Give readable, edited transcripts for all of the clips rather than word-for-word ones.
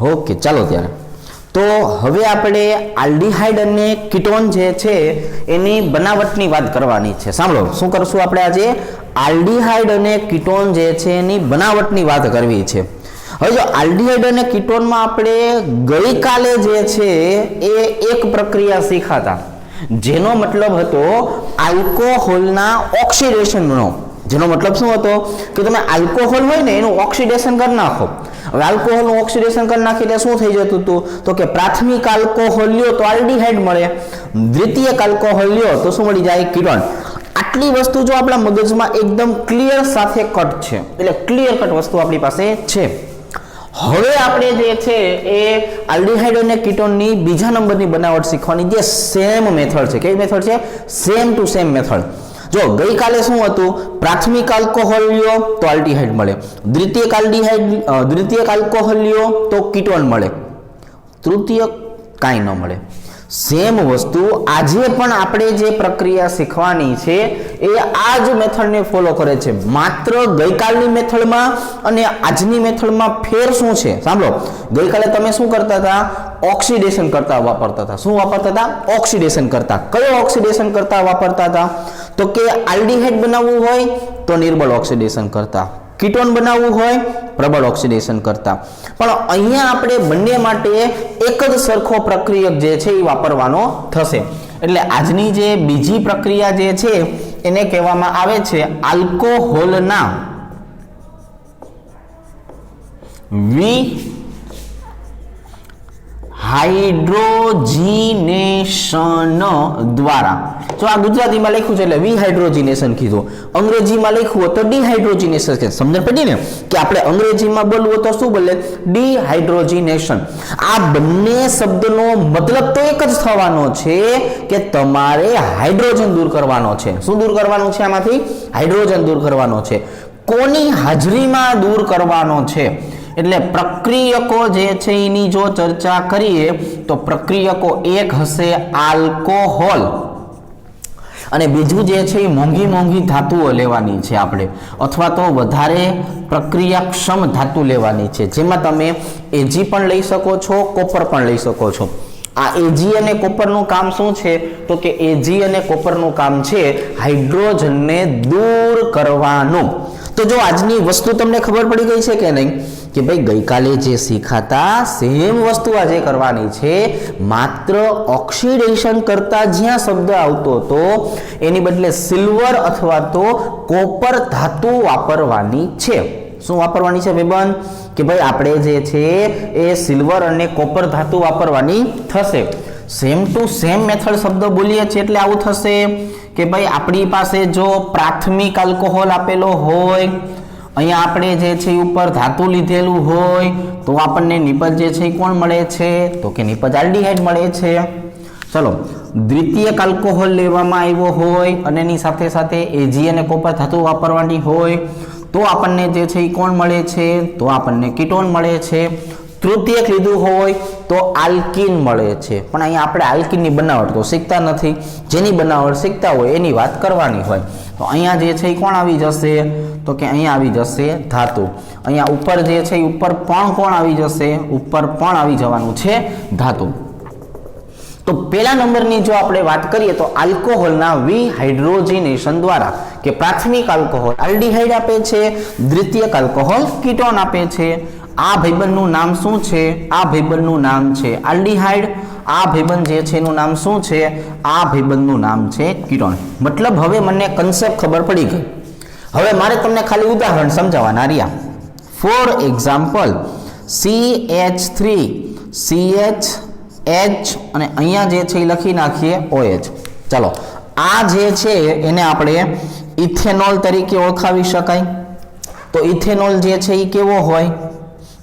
Okay, ચાલો ત્યારે તો હવે આપણે આલ્ડીહાઇડ અને કીટોન જે છે એની બનાવટની વાત કરવાની છે. સાંભળો, શું કરશું આપણે આજે? આલ્ડીહાઇડ અને કીટોન જે છે એની બનાવટની વાત કરવી છે. હવે જો આલ્ડીહાઇડ અને કીટોનમાં આપણે ગઈકાલે જે છે એ એક પ્રક્રિયા શીખાતા, જેનો મતલબ હતો આલ્કોહોલના ઓક્સિડેશનનો. જેનો મતલબ શું હતો કે તમે આલ્કોહોલ હોય ને એનું ઓક્સિડેશન કરી નાખો. હવે આલ્કોહોલનું ઓક્સિડેશન કરી નાખી એટલે શું થઈ જતું હતું તો કે પ્રાથમિક આલ્કોહોલ લ્યો તો આલ્ડીહાઇડ મળે, દ્વિતીયક આલ્કોહોલ લ્યો તો શું મળી જાય? કીટોન. આટલી વસ્તુ જો આપણા મગજમાં એકદમ ક્લિયર સાથે કટ છે, એટલે ક્લિયર કટ વસ્તુ આપણી પાસે છે. હવે આપણે જે છે એ આલ્ડીહાઇડ અને કીટોનની બીજા નંબરની બનાવટ શીખવાની, જે સેમ મેથડ છે. કેવી મેથડ છે? Same to same method. જો ગઈકાલે શું હતું? પ્રાથમિક આલ્કોહોલ લ્યો તો આલ્ડીહાઇડ મળે, દ્વિતીયક આલ્કોહોલ લ્યો તો કીટોન મળે, તૃતીયક કાંઈ ન મળે. સેમ વસ્તુ આજે પણ આપણે જે પ્રક્રિયા શીખવાની છે એ આ જ મેથડને ફોલો કરે છે. માત્ર ગઈકાલની મેથડમાં અને આજની મેથડમાં ફેર શું છે? સાંભળો, ગઈકાલે તમે શું કરતા હતા? ઓક્સિડેશન કરતા વાપરતા હતા. શું વાપરતા હતા? ઓક્સિડેશન કરતા. કયો ઓક્સિડેશન કરતા વાપરતા હતા? તો કે આલ્ડીહાઇડ બનાવવું હોય તો નિર્બળ ઓક્સિડેશન કરતા, કીટોન બનાવવું હોય પ્રબળ ઓક્સિડેશન કરતા. પણ અહીંયા આપણે બંને માટે એક જ સરખો પ્રક્રિયક જે છે એ વાપરવાનો થશે. એટલે આજની જે બીજી પ્રક્રિયા જે છે એને કહેવામાં આવે છે આલ્કોહોલના વિહાઇડ્રોજીનેશન દ્વારા. જો આ ગુજરાતીમાં લખ્યું છે એટલે વિહાઇડ્રોજીનેશન કીધું, અંગ્રેજીમાં લખ્યું હોય તો ડિહાઇડ્રોજીનેશન. સમજણ પડી ને કે આપણે અંગ્રેજીમાં બોલવું તો શું બોલે? ડિહાઇડ્રોજીનેશન. આ બંને શબ્દનો મતલબ તો એક જ થવાનો છે કે તમારે હાઇડ્રોજન દૂર કરવાનો છે. શું દૂર કરવાનું છે? આમાંથી હાઇડ્રોજન દૂર કરવાનો છે. કોની હાજરીમાં દૂર કરવાનો છે? એટલે પ્રક્રિયકો જે છે એની જો ચર્ચા કરીએ તો પ્રક્રિયકો એક હશે આલ્કોહોલ, અને બીજું જે છે એ મોંઘી મોંઘી ધાતુઓ લેવાની છે આપણે, અથવા તો વધારે પ્રક્રિયાક્ષમ ધાતુ લેવાની છે, જેમાં તમે એજી પણ લઈ શકો છો, કોપર પણ લઈ શકો છો. આ એજી અને કોપરનું કામ શું છે તો કે એજી અને કોપરનું કામ છે હાઇડ્રોજનને દૂર કરવાનું. તો જો આજની વસ્તુ તમને ખબર પડી ગઈ છે કે નહીં કે ભાઈ ગઈકાલે જે શીખાતા સેમ વસ્તુ આજે કરવાની છે, માત્ર ઓક્સિડેશન કરતા જ્યાં શબ્દ આવતો હતો એની બદલે સિલ્વર અથવા તો કોપર ધાતુ વાપરવાની છે. શું વાપરવાની છે ભાઈબંધ? કે ભાઈ આપણે જે છે એ સિલ્વર અને કોપર ધાતુ વાપરવાની થશે. સેમ ટુ સેમ મેથડ શબ્દ બોલીએ છીએ એટલે આવું થશે કે ભાઈ આપણી પાસે જો પ્રાથમિક આલ્કોહોલ આપેલો હોય, અહીંયા આપણે જે છે ઉપર ધાતુ લીધેલું હોય તો આપણને નિપજ જે છે કોણ મળે છે તો કે નિપજ આલ્ડીહાઇડ મળે છે. ચલો, દ્વિતીયક આલ્કોહોલ લેવામાં આવ્યો હોય અને એની સાથે સાથે એજી અને કોપર ધાતુ વાપરવાની હોય તો આપણને જે છે એ કોણ મળે છે તો આપણને કીટોન મળે છે. તૃતીયક લીધું હોય તો આલ્કીન મળે છે. પણ અહીંયા આપણે આલ્કીનની બનાવટ તો શીખતા નથી, જેની બનાવટ શીખતા હોય એની વાત કરવાની હોય. તો અહીંયા જે છે એ કોણ આવી જશે તો કે અહીંયા આવી જશે ધાતુ. અહીંયા ઉપર જે છે એ ઉપર પણ કોણ આવી જશે? ઉપર પણ આવી જવાનું છે ધાતુ. તો પહેલા નંબરની જો આપણે વાત કરીએ તો આલ્કોહોલના વિહાઇડ્રોજીનેશન દ્વારા, કે પ્રાથમિક આલ્કોહોલ આલ્ડીહાઇડ આપે છે, દ્વિતીયક આલ્કોહોલ કીટોન આપે છે. આ ભાઈબંધનું નામ શું છે? આ ભાઈબંધનું નામ છે આલ્ડીહાઇડ. આ ભાઈબંધ જે છે એનું નામ શું છે? આ ભાઈબંધનું નામ છે કીટોન. મતલબ હવે મને કન્સેપ્ટ ખબર પડી ગઈ. હવે મારે તમને ખાલી ઉદાહરણ સમજાવવાના રહ્યા. ફોર એક્ઝામ્પલ CH3 CH અને અહીંયા જે છે એ લખી નાખીએ OH. ચાલો, આ જે છે એને આપણે ઇથેનોલ તરીકે ઓળખાવી શકાય. તો ઇથેનોલ જે છે એ કેવો હોય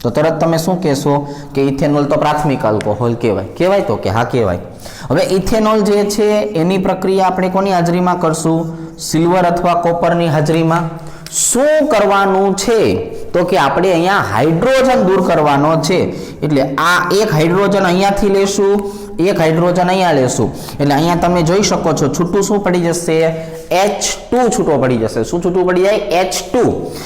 તો તરત તમે શું કહેશો કે ઇથેનોલ તો પ્રાથમિક આલ્કોહોલ કહેવાય. કહેવાય તો કે હા કહેવાય. હવે ઇથેનોલ જે છે એની પ્રક્રિયા આપણે કોની હાજરીમાં કરશું? સિલ્વર અથવા કોપરની હાજરીમાં. શું કરવાનું છે તો કે આપણે અહીંયા હાઇડ્રોજન દૂર કરવાનો છે. એટલે આ એક હાઇડ્રોજન અહીંયાથી લેશું, એક હાઇડ્રોજન અહીંયા લેશું, એટલે અહીંયા તમે જોઈ શકો છો છૂટું શું પડી જશે? H2 છૂટો પડી જશે. શું છૂટું પડી જાય? H2.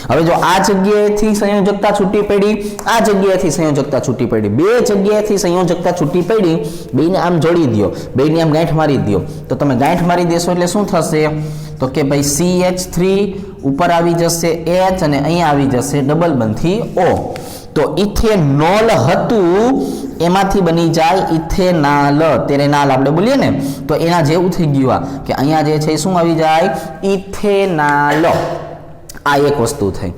હવે જો આ જગ્યાએથી સંયોજકતા છૂટી પડી, આ જગ્યાએથી સંયોજકતા છૂટી પડી, બે જગ્યાએથી સંયોજકતા છૂટી પડી, બેને આમ જોડી દો, બેને આમ ગાંઠ મારી દો. તો તમે ગાંઠ મારી દેશો એટલે શું થશે? તો કે ભાઈ CH3 ઉપર આવી જશે H અને અહીંયા આવી જશે ડબલ બંધથી O. તો ઇથેનોલ હતું એમાંથી બની જાય ઇથેનાલ. તેને નાલ આપણે બોલીએ ને, તો એના જેવું થઈ ગયું કે અહીંયા જે છે શું આવી જાય? ઇથેનાલ. આ એક વસ્તુ થઈ.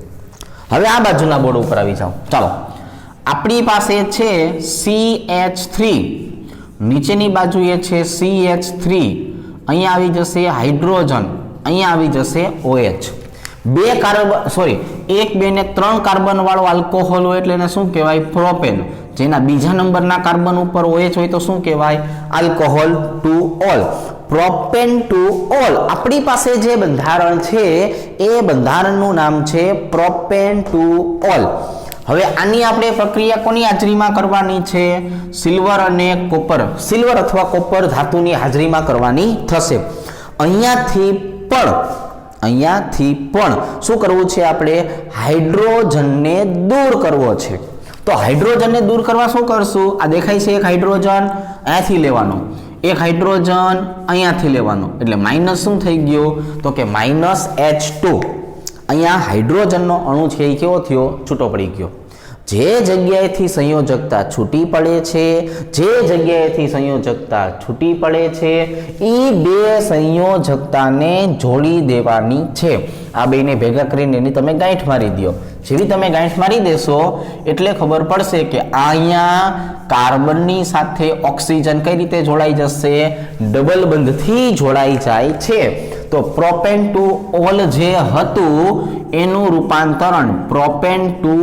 હવે આ બાજુના બોર્ડ ઉપર આવી જાઓ. ચાલો, આપણી પાસે છે CH3, નીચેની બાજુએ છે CH3, અહીંયા આવી જશે હાઇડ્રોજન, અહીંયા આવી જશે OH. બે કાર્બન સોરી 1 2 ને 3 કાર્બન વાળો આલ્કોહોલ હોય એટલે એને શું કહેવાય? પ્રોપેન. જેના બીજા નંબરના કાર્બન ઉપર OH હોય તો શું કહેવાય? Alcohol to all. Propane to all. આપણી પાસે જે બંધારણ છે એ બંધારણનું નામ છે પ્રોપેન ટુ ઓલ. હવે આની આપણે પ્રક્રિયા કોની હાજરીમાં કરવાની છે? સિલ્વર અને કોપર, સિલ્વર અથવા કોપર ધાતુની હાજરીમાં કરવાની થશે. અહીંયાથી પણ શું કરવું છે? આપણે હાઇડ્રોજનને દૂર કરવો છે. તો હાઇડ્રોજનને દૂર કરવા શું કરશું? આ દેખાય છે એક હાઇડ્રોજન, અહીંયાથી લેવાનો, એક હાઇડ્રોજન અહીંયાથી લેવાનો, એટલે માઇનસ શું થઈ ગયું? તો કે -H2. અહીંયા હાઇડ્રોજનનો અણુ છે એ કેવો થયો? છૂટો પડી ગયો. જે જગ્યાએથી સંયોજકતા છૂટી પડે છે, જે જગ્યાએથી સંયોજકતા છૂટી પડે છે એ બે સંયોજકતાને જોડી દેવાની છે. આ બેને ભેગા કરીને એની તમે ગાંઠ મારી દો. જેવી તમે ગાંઠ મારી દેશો એટલે ખબર પડશે કે અહીંયા કાર્બનની સાથે ઓક્સિજન કઈ રીતે જોડાઈ જશે? ડબલ બંધથી જોડાઈ જાય છે. તો પ્રોપેન ટુ ઓલ જે હતું એનું રૂપાંતરણ પ્રોપેન ટુ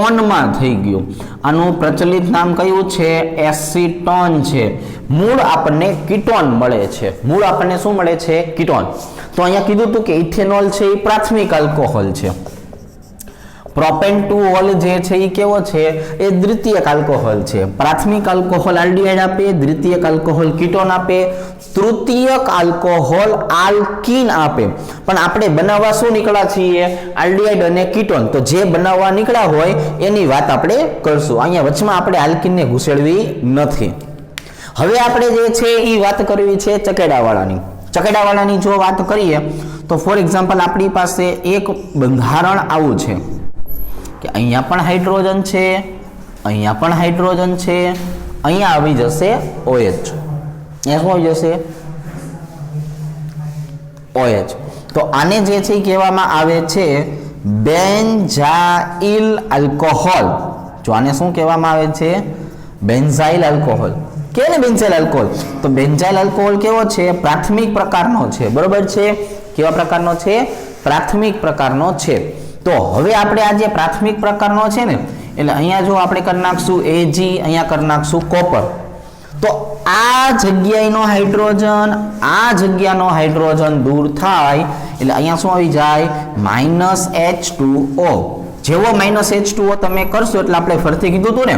ઓનમાં થઈ ગયું. આનું પ્રચલિત નામ કયું છે? એસિટોન છે. મૂળ આપણને કીટોન મળે છે. મૂળ આપણને શું મળે છે? કીટોન. તો અહીંયા કીધું હતું કે ઇથેનોલ છે એ પ્રાથમિક આલ્કોહોલ છે. પ્રોપેન ટુ ઓલ જે છે એ કેવો છે? એ દ્વિતીયક આલ્કોહોલ છે. પ્રાથમિક આલ્કોહોલ આલ્ડીહાઇડ આપે, દ્વિતીયક આલ્કોહોલ કીટોન આપે, તૃતીયક આલ્કોહોલ આલ્કીન આપે. પણ આપણે બનાવવા શું નીકળ્યા છીએ? આલ્ડીહાઇડ અને કીટોન. તો જે બનાવવા નીકળ્યા હોય એની વાત આપણે કરશું. અહીંયા વચમાં આપણે આલ્કીનને ઘૂસેડવી નથી. હવે આપણે જે છે એ વાત કરવી છે ચકેડાવાળાની. ચકેડાવાળાની જો વાત કરીએ તો ફોર એક્ઝામ્પલ આપણી પાસે એક બંધારણ આવું છે કે અહીંયા પણ હાઇડ્રોજન છે, અહીંયા પણ હાઇડ્રોજન છે, અહીંયા આવી જશે OH. અહીંયા શું આવી જશે? OH. તો આને જે છે એ કહેવામાં આવે છે બેન્ઝાઇલ આલ્કોહોલ. જો આને શું કહેવામાં આવે છે? Benzyl alcohol. કે ને બેન્ઝાઇલ આલ્કોહોલ. તો બેન્ઝાઇલ આલ્કોહોલ કેવો છે? પ્રાથમિક પ્રકારનો છે. બરોબર છે? કેવા પ્રકારનો છે? પ્રાથમિક પ્રકારનો છે. તો હવે આપણે આ જે પ્રાથમિક પ્રકારનો છે ને, એટલે અહીંયા જો આપણે કરી નાખશું Ag, અહીંયા કરી નાખશું કોપર. તો આ જગ્યાનો હાઇડ્રોજન, આ જગ્યાનો હાઇડ્રોજન દૂર થાય એટલે અહીંયા શું આવી જાય? -H2O. જેવો -H2O તમે કરશો એટલે આપણે ફરીથી કીધું હતું ને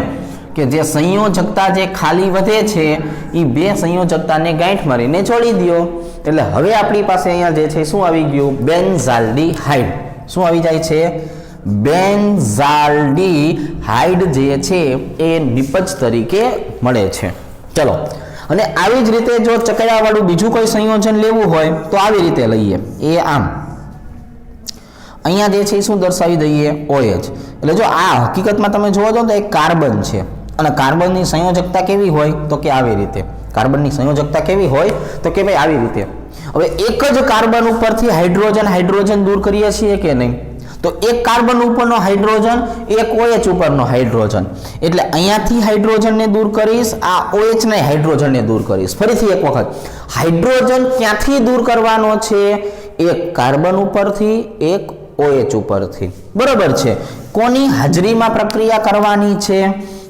કે જે સંયોજકતા જે ખાલી વધે છે એ બે સંયોજકતાને ગાંઠ મારીને જોડી દો. એટલે હવે આપણી પાસે અહીંયા જે છે શું આવી ગયું? બેન્ઝાલ્ડીહાઇડ. શું આવી જાય છે? બેન્ઝાલ્ડીહાઇડ જે છે એ નિપજ તરીકે મળે છે. ચલો, અને આવી જ રીતે જો ચકેડાવાળું બીજું કોઈ સંયોજન લેવું હોય તો આવી રીતે લઈએ. એ આમ અહીંયા જે છે એ શું દર્શાવી દઈએ? OH. એટલે જો આ હકીકતમાં તમે જોવો તો એક કાર્બન છે અને કાર્બનની સંયોજકતા કેવી હોય? તો કે આવી રીતે. કાર્બનની સંયોજકતા કેવી હોય? તો કે ભાઈ આવી રીતે. હવે એક જ કાર્બન ઉપરથી હાઇડ્રોજન દૂર કરીએ છીએ કે નહીં? તો એક કાર્બન ઉપરનો હાઇડ્રોજન, એક OH ઉપરનો હાઇડ્રોજન. એટલે અહીંયાથી હાઇડ્રોજનને દૂર કરીશ, આ OH ને હાઇડ્રોજનને દૂર કરીશ. ફરીથી એક વખત હાઇડ્રોજન ક્યાંથી દૂર કરવાનો છે? એક કાર્બન ઉપરથી, એક OH ઉપરથી. બરોબર છે? કોની હાજરીમાં પ્રક્રિયા કરવાની છે?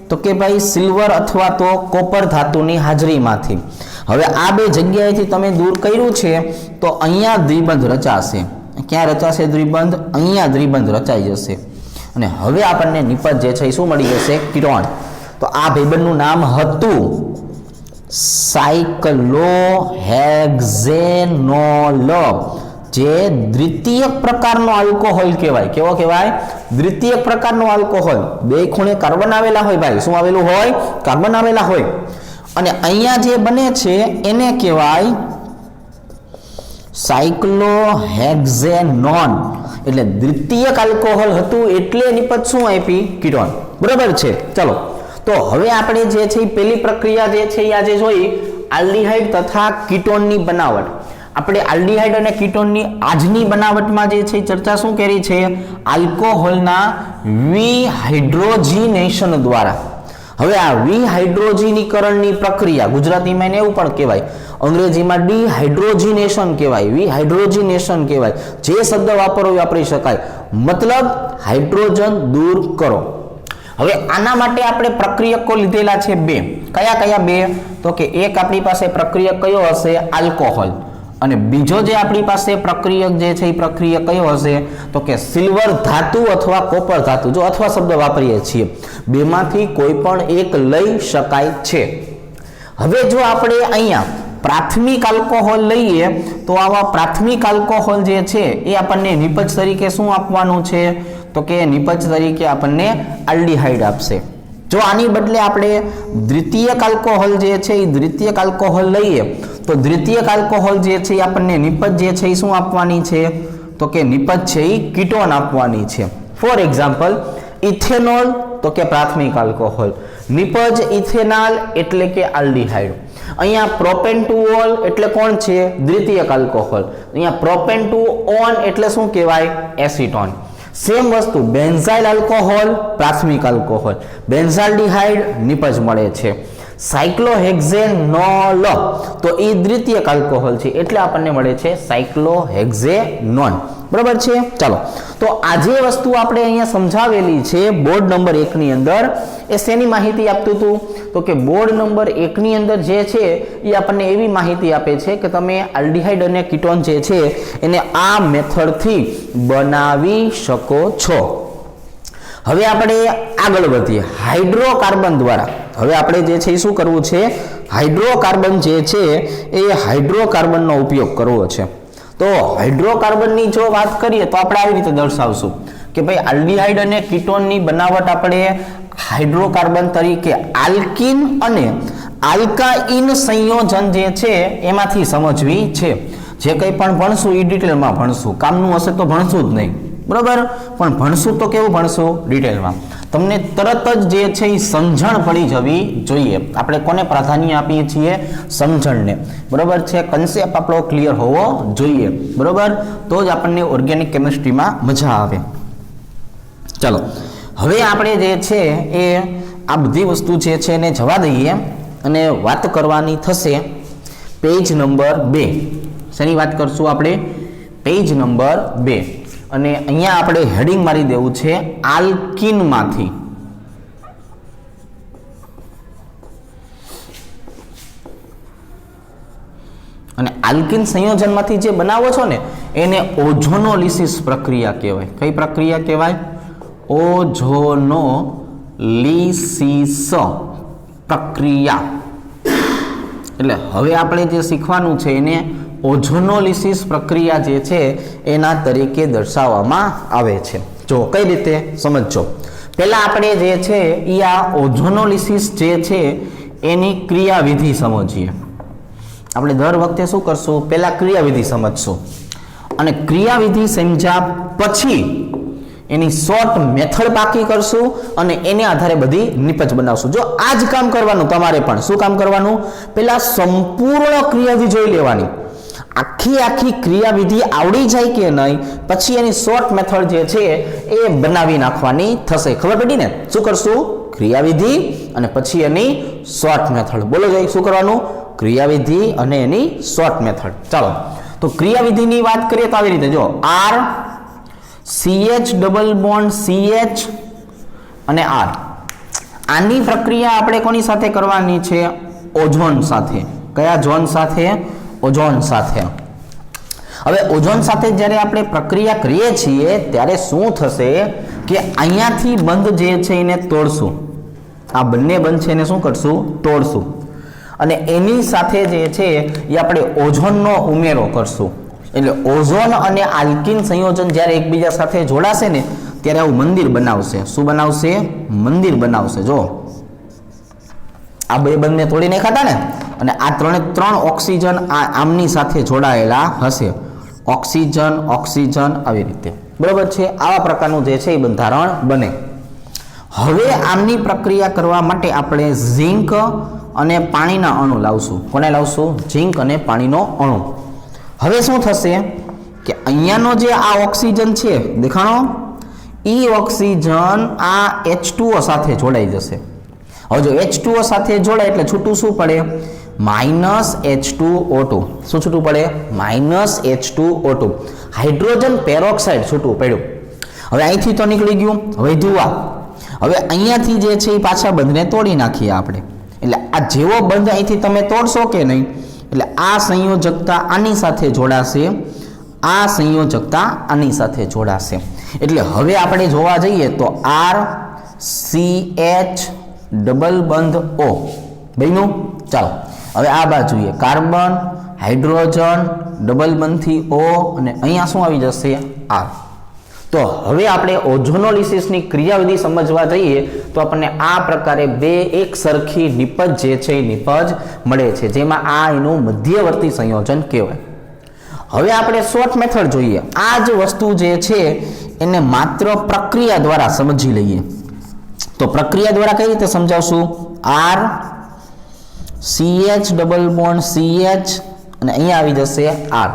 તો કે ભાઈ સિલ્વર અથવા તો કોપર ધાતુની હાજરીમાંથી. હવે આ બે જગ્યાએથી તમે દૂર કર્યું છે તો અહીંયા દ્વિબંધ રચાશે. ક્યાં રચાશે દ્વિબંધ? અહીંયા દ્વિબંધ રચાઈ જશે. અને હવે આપણને નિપજ જે છે એ શું મળી જશે? કીટોન. તો આ ભાઈબંધનું નામ હતું સાયક્લોહેક્ઝેનોલ. જે દ્વિતીયક પ્રકારનો આલ્કોહોલ કહેવાય. કેવો કહેવાય? દ્વિતીયક પ્રકારનો આલ્કોહોલ. બે ખૂણે કાર્બન આવેલા હોય ભાઈ. શું આવેલું હોય? કાર્બન આવેલા હોય. અને અહીંયા જે બને છે એને કહેવાય સાયક્લોહેક્ઝેનોન. એટલે દ્વિતીયક આલ્કોહોલ હતું એટલે નિપજ શું આપી? કીટોન. બરાબર છે. ચલો તો હવે આપણે જે છે પહેલી પ્રક્રિયા જે છે એ આજે જોઈ આલ્ડીહાઇડ તથા કીટોનની બનાવટ. આપણે આલ્ડીહાઇડ અને કીટોનની આજની બનાવટમાં જે છે ચર્ચા શું કરી છે? આલ્કોહોલના વિહાઇડ્રોજીનેશન દ્વારા. હવે આ વિહાઇડ્રોજીનીકરણની પ્રક્રિયા ગુજરાતીમાં એને એવું પણ કહેવાય, અંગ્રેજીમાં ડિહાઇડ્રોજીનેશન કહેવાય, વિહાઇડ્રોજીનેશન કહેવાય. જે શબ્દ વાપરવો વાપરી શકાય, મતલબ હાઇડ્રોજન દૂર કરો. હવે આના માટે આપણે પ્રક્રિયકો લીધેલા છે બે. કયા કયા બે? તો કે એક આપણી પાસે પ્રક્રિયક કયો હશે? આલ્કોહોલ. અને બીજો જે આપણી પાસે પ્રક્રિયક જે છે એ પ્રક્રિયક કયો હશે? તો કે સિલ્વર ધાતુ અથવા કોપર ધાતુ. જો અથવા શબ્દ વાપરીએ છીએ, બેમાંથી કોઈ પણ એક લઈ શકાય છે. હવે જો આપણે અહીંયા પ્રાથમિક આલ્કોહોલ લઈએ તો આવા પ્રાથમિક આલ્કોહોલ જે છે એ આપણને નિપજ તરીકે શું આપવાનું છે? તો કે નિપજ તરીકે આપણને આલ્ડીહાઇડ આપશે. જો આની બદલે આપણે દ્વિતીયક આલ્કોહોલ જે છે એ દ્વિતીયક આલ્કોહોલ લઈએ તો દ્વિતીયક આલ્કોહોલ જે છે એ આપણને નિપજ જે છે એ શું આપવાની છે? તો કે નિપજ છે એ કીટોન આપવાની છે. ફોર એક્ઝામ્પલ ઇથેનોલ તો કે પ્રાથમિક આલ્કોહોલ, નિપજ ઇથેનોલ એટલે કે આલ્ડીહાઇડ. અહીંયા પ્રોપેન્ટુઓલ એટલે કોણ છે? દ્વિતીયક આલ્કોહોલ. અહીંયા પ્રોપેન્ટુઓન એટલે શું કહેવાય? એસિટોન. સેમ વસ્તુ બેન્ઝાઇલ આલ્કોહોલ પ્રાથમિક આલ્કોહોલ, બેન્ઝાલ્ડીહાઇડ નિપજ મળે છે. સાયક્લોહેક્ઝેનોલ તો એ દ્વિતીયક આલ્કોહોલ છે એટલે આપણને મળે છે સાયક્લોહેક્ઝેનોન. બરાબર છે. ચાલો તો આ જે વસ્તુ આપણે અહીંયા સમજાવેલી છે બોર્ડ નંબર 1 ની અંદર એ શેની માહિતી આપતું હતું? તો કે બોર્ડ નંબર 1 ની અંદર જે છે એ આપણને એવી માહિતી આપે છે કે તમે આલ્ડીહાઇડ અને કીટોન જે છે એને આ મેથડથી બનાવી શકો છો. હવે આપણે આગળ વધીએ હાઇડ્રોકાર્બન દ્વારા. હવે આપણે જે છે એ શું કરવું છે? હાઇડ્રોકાર્બન જે છે એ હાઇડ્રોકાર્બનનો ઉપયોગ કરવો છે. તો હાઇડ્રોકાર્બનની જો વાત કરીએ તો આપણે આવી રીતે દર્શાવશું કે ભાઈ આલ્ડીહાઇડ અને કીટોનની બનાવટ આપણે હાઇડ્રોકાર્બન તરીકે આલ્કીન અને આલ્કાઇન સંયોજન જે છે એમાંથી સમજવી છે. જે કંઈ પણ ભણશું એ ડિટેલમાં ભણશું. કામનું હશે તો ભણશું જ નહીં. બરાબર? પણ ભણશું તો કેવું ભણશું? ડિટેલમાં. તમને તરત જ જે છે એ સમજણ પડી જવી જોઈએ. આપણે કોને પ્રાધાન્ય આપીએ છીએ? સમજણને. બરાબર છે. કન્સેપ્ટ આપણો ક્લિયર હોવો જોઈએ. બરાબર? તો જ આપણને ઓર્ગેનિક કેમિસ્ટ્રીમાં મજા આવે. ચાલો હવે આપણે જે છે એ આ બધી વસ્તુ જે છે એને જવા દઈએ અને વાત કરવાની થશે પેજ નંબર 2. શેની વાત કરશું આપણે? Page number 2. અને અહીંયા આપણે હેડિંગ મારી દેવું છે આલ્કીનમાંથી. અને આલ્કીન સંયોજનમાંથી જે બનાવો છો ને એને ઓઝોનોલિસિસ પ્રક્રિયા કહેવાય. કઈ પ્રક્રિયા કહેવાય? ઓઝોનોલિસિસ પ્રક્રિયા. એટલે હવે આપણે જે શીખવાનું છે એને ઓઝોનોલિસિસ પ્રક્રિયા જે છે એના તરીકે દર્શાવવામાં આવે છે. જો કઈ રીતે સમજજો. પહેલા આપણે જે છે એ આ ઓઝોનોલિસિસ જે છે એની ક્રિયાવિધિ સમજીએ. આપણે દર વખતે શું કરશું? પહેલા ક્રિયાવિધિ સમજશું અને ક્રિયાવિધિ સમજ્યા પછી એની શોર્ટ મેથડ પાકી કરશું અને એને આધારે બધી નિપજ બનાવશું. જો આ જ કામ કરવાનું તમારે પણ. શું કામ કરવાનું? પહેલા સંપૂર્ણ ક્રિયાવિધિ જોઈ લેવાની. આખી ક્રિયાવિધિ આવડી જાય કે નહીં પછી એની શોર્ટ મેથડ જે છે એ બનાવી નાખવાની થશે. ખબર પડી ને? શું કરશું? ક્રિયાવિધિ અને પછી એની શોર્ટ મેથડ. બોલો જઈ શું કરવાનું? ક્રિયાવિધિ અને એની શોર્ટ મેથડ. ચાલો તો ક્રિયાવિધિની વાત કરીએ તો આવી રીતે જો R CH double bond CH અને R. આની પ્રક્રિયા આપણે કોની સાથે કરવાની છે? ઓઝોન સાથે. કયા ઝોન સાથે? ઓઝોન સાથે. હવે ઓઝોન સાથે જ્યારે આપણે પ્રક્રિયા કરીએ છીએ ત્યારે શું થશે કે અહીંયાથી બંધ જે છે એને તોડશું. આ બંને બંધ છે એને શું કરશું? તોડશું. અને એની સાથે જે છે એ આપણે ઓઝોનનો ઉમેરો કરશું. એટલે ઓઝોન અને આલ્કિન સંયોજન જ્યારે એકબીજા સાથે જોડાશે ને ત્યારે આવું મંદિર બનાવશે. શું બનાવશે? મંદિર બનાવશે. જો આ બે બંને તોડી નાખ્યા ને, અને આ ત્રણ ઓક્સિજન આમની સાથે જોડાયેલા હશે. ઓક્સિજન ઓક્સિજન આવી રીતે, બરોબર છે. આવા પ્રકારનું જે છે એ બંધારણ બને. હવે આમની પ્રક્રિયા કરવા માટે આપણે ઝીંક અને પાણીના અણુ લાવશું. કોને લાવશું? ઝીંક અને પાણીનો અણુ. હવે શું થશે કે અહીંયાનો જે આ ઓક્સિજન છે દેખાણો, એ ઓક્સિજન આ H2O સાથે જોડાઈ જશે. હવે જો H2O સાથે જોડાય એટલે છૂટું શું પડે? -H2O2. શું છૂટું પડે? -H2O2. હાઇડ્રોજન પેરોક્સાઇડ છૂટું પડ્યું. હવે અહીંથી તો નીકળી ગયું. હવે ધુવા. હવે અહીંયાથી જે છે એ પાછા બંધને તોડી નાખીએ આપણે. એટલે આ જેવો બંધ અહીંથી તમે તોડશો કે નહીં, એટલે આ સંયોજકતા આની સાથે જોડાશે, આ સંયોજકતા આની સાથે જોડાશે. એટલે હવે આપણે જોવા જઈએ તો RCH ડબલ બંધ O બન્યું. ચાલો હવે આ બાજુએ કાર્બન હાઇડ્રોજન ડબલ બંધથી O અને અહીંયા શું આવી જશે? R. તો હવે આપણે ઓઝોનોલિસિસની ક્રિયાવિધિ સમજવા જઈએ તો આપણને આ પ્રકારે બે એક સરખી નિપજ જે છે એ નિપજ મળે છે, જેમાં આ એનું મધ્યવર્તી સંયોજન કહેવાય. હવે આપણે શોર્ટ મેથડ જોઈએ. આ જ વસ્તુ જે છે એને માત્ર પ્રક્રિયા દ્વારા સમજી લઈએ. તો પ્રક્રિયા દ્વારા કઈ રીતે સમજાવશું? R CH double bond CH અને અહીંયા આવી જશે R.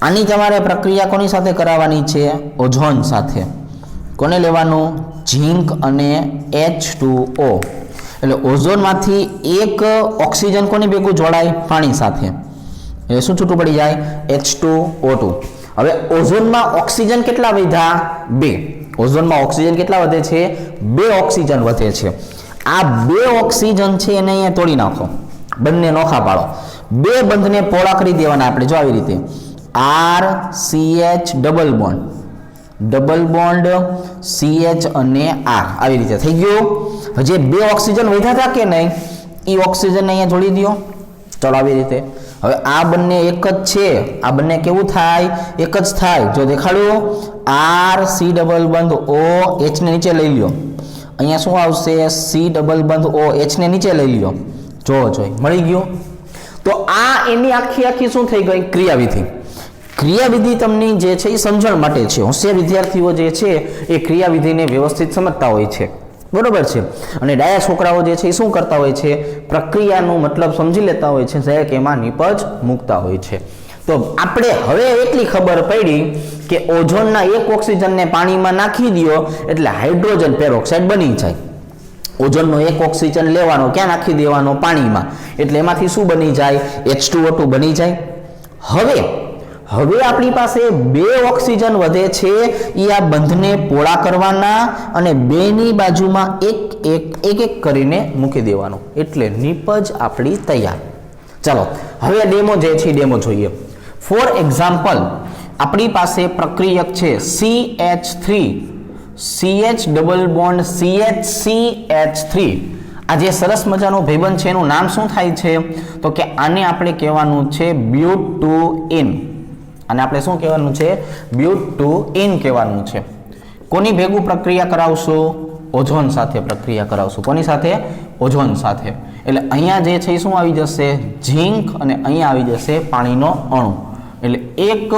આની તમારે પ્રક્રિયા કોની સાથે કરાવવાની છે? ઓઝોન સાથે. કોને લેવાનું? ઝીંક અને H2O. એટલે ઓઝોનમાંથી એક ઓક્સિજન કોની ભેગું જોડાય? પાણી સાથે. એટલે શું છૂટું પડી જાય? H2O2. હવે ઓઝોનમાં ઓક્સિજન કેટલા વધ્યા? 2. ઓઝોનમાં ઓક્સિજન કેટલા વધે છે? 2 ઓક્સિજન વધે છે. આ 2 ઓક્સિજન છે એને અહીંયા તોડી નાખો, બંને નોખા પાડો. 2 બંધને પોળા કરી દેવાના આપણે. જો આવી રીતે RCH ડબલ બોન્ડ CH અને R આવી રીતે થઈ ગયું. જે 2 ઓક્સિજન વધ્યા હતા કે નહીં, એ ઓક્સિજન અહીંયા જોડી દો. ચાલો આવી રીતે. હવે આ બંને એક જ છે, આ બંને કેવું થાય? એક જ થાય. જો દેખાડ્યું, RC ડબલ બંધ OH ને નીચે લઈ લ્યો. અહીંયા શું આવશે? C ડબલ બંધ OH ને નીચે લઈ લ્યો. જોઈ મળી ગયું. તો આ એની આખી શું થઈ ગઈ? ક્રિયાવિધિ. ક્રિયાવિધિ તમને જે છે એ સમજણ માટે છે. હોશિયાર વિદ્યાર્થીઓ જે છે એ ક્રિયાવિધિને વ્યવસ્થિત સમજતા હોય છે, બરોબર છે. અને ડાયા છોકરાઓ જે છે એ શું કરતા હોય છે? પ્રક્રિયાનો મતલબ સમજી લેતા હોય છે, જરાક એમાં નિપજ મૂકતા હોય છે. તો આપણે હવે એટલી ખબર પડી કે ઓઝોનના એક ઓક્સિજનને પાણીમાં નાખી દો એટલે હાઇડ્રોજન પેરોક્સાઇડ બની જાય. ઓઝોનનો એક ઓક્સિજન લેવાનો, ક્યાં નાખી દેવાનો? પાણીમાં. એટલે એમાંથી શું બની જાય? H2O2 બની જાય. હવે આપણી પાસે 2 ઓક્સિજન વધે છે, એ આ બંધને પોળા કરવાના અને બેની બાજુમાં એક કરીને મૂકી દેવાનો. એટલે નિપજ આપણી તૈયાર. ચાલો હવે ડેમો જે છે ડેમો જોઈએ. ફોર એક્ઝામ્પલ, આપણી પાસે પ્રક્રિયક છે CH3 CH double bond CH3. આ જે સરસ મજાનો ભાઈબંધ છે એનું નામ શું થાય છે? તો કે આને આપણે કહેવાનું છે બ્યુટુઇન. અને આપણે શું કહેવાનું છે? બ્યુટુઇન કહેવાનું છે. કોની ભેગું પ્રક્રિયા કરાવશું? ઓઝોન સાથે પ્રક્રિયા કરાવશું. કોની સાથે? ઓઝોન સાથે. એટલે અહીંયા જે છે એ શું આવી જશે? ઝીંક અને અહીંયા આવી જશે પાણીનો અણુ. એટલે એક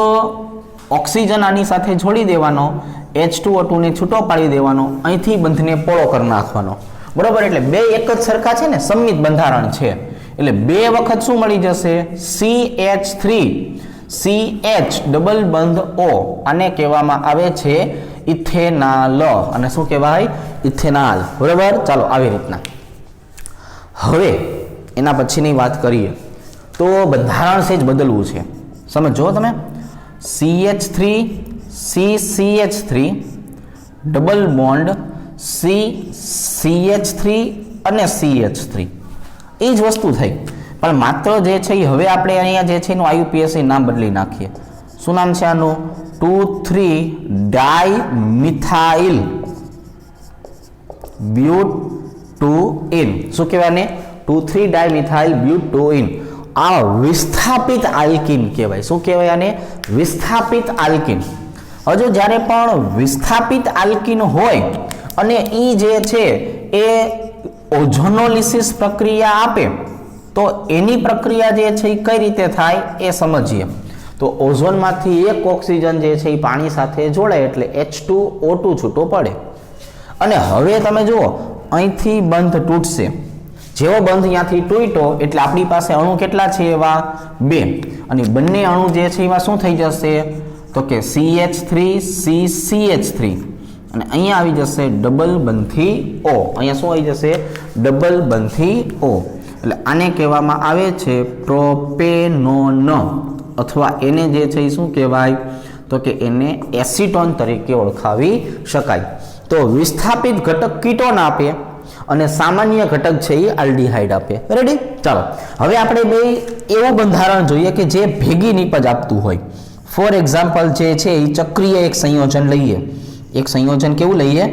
ઓક્સિજન આની સાથે જોડી દેવાનો, H2O2 ને છૂટો પાડી દેવાનો, અહીંથી બંધને પોળો કરી નાખવાનો, બરોબર. એટલે બે એક જ સરખા છે ને, સંમિત બંધારણ છે. એટલે 2 વખત શું મળી જશે? CH3 CH ડબલ બંધ O. આને કહેવામાં આવે છે ઇથેનાલ. અને શું કહેવાય? ઇથેનાલ, બરોબર. ચાલો આવી રીતના. હવે એના પછીની વાત કરીએ તો બંધારણ છે જ બદલવું છે. સમજો તમે. CH3 CCH3 double bond CH3 અને CH3 એ જ વસ્તુ થઈ. પણ માત્ર જે છે એ હવે આપણે અહીંયા જે છે એનું IUPAC નામ બદલી નાખીએ. શું નામ છે આનું? 2,3-ડાયમિથાઇલ બ્યુટુઇન. શું કહેવાય ને? 2,3-ડાયમિથાઇલ બ્યુટુઇન. આ વિસ્થાપિત આલ્કીન કહેવાય. શું કહેવાય આને? વિસ્થાપિત આલ્કીન. હજુ જ્યારે પણ વિસ્થાપિત આલ્કીન હોય અને એ જે છે એ ઓઝોનોલિસિસ પ્રક્રિયા આપે તો એની પ્રક્રિયા જે છે એ કઈ રીતે થાય એ સમજીએ. તો ઓઝોનમાંથી એક ઓક્સિજન જે છે એ પાણી સાથે જોડાય એટલે H2O2 છૂટો પડે. અને હવે તમે જુઓ અહીંથી બંધ તૂટશે. જેવો બંધ અહીંયાથી તૂટ્યો એટલે આપણી પાસે અણુ કેટલા છે? એવા 2. અને બંને અણુ જે છે એમાં શું થઈ જશે? તો કે CH3 CCH3 અને અહીંયા આવી જશે ડબલ બંધથી O. અહીંયા શું આવી જશે? ડબલ બંધથી O. એટલે આને કહેવામાં આવે છે પ્રોપેનોન, અથવા એને જે છે એ શું કહેવાય? તો કે એને એસિટોન તરીકે ઓળખાવી શકાય. તો વિસ્થાપિત ઘટક કીટોન આપે અને સામાન્ય ઘટક છે એ આલ્ડીહાઇડ આપે. રેડી? ચાલો હવે આપણે બે એવું બંધારણ જોઈએ કે જે ભેગી નીપજ આપતું હોય. ફોર એક્ઝામ્પલ જે છે એ ચક્રીય એક સંયોજન લઈએ. એક સંયોજન કેવું લઈએ?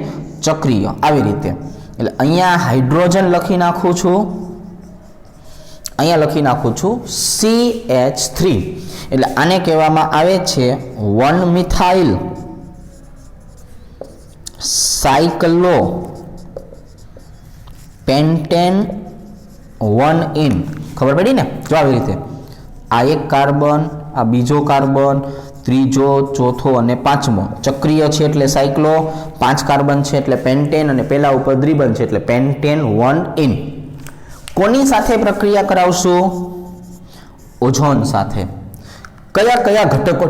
ચક્રીય. આવી રીતે. એટલે અહીંયા હાઇડ્રોજન લખી નાખું છું, અહીંયા લખી નાખું છું CH3. એટલે આને કહેવામાં આવે છે 1 મિથાઇલ સાયક્લો પેન્ટેન 1 ઇન. ખબર પડી ને? જો આવી રીતે આ એક કાર્બન, આ બીજો કાર્બન, ત્રીજો, ચોથો અને પાંચમો. ચક્રીય છે એટલે સાયક્લો, 5 કાર્બન છે એટલે પેન્ટેન અને પેલા ઉપર દ્વિબંધ છે એટલે પેન્ટેન 1 ઇન. કોની સાથે પ્રક્રિયા કરાવશું? ઓઝોન સાથે. કયા કયા ઘટકો